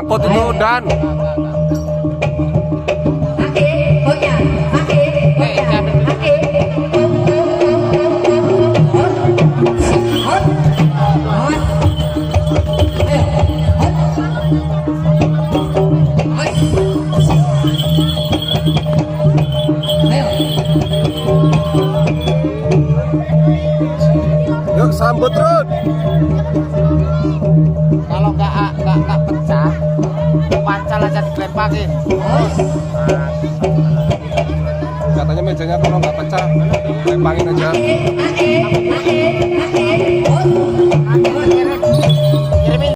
nyangkut itu Dan. Yuk sambut Run. Kalau nggak pecah, pancal aja dilemparin. Nah, Katanya mejanya kalau nggak pecah, lempangin aja.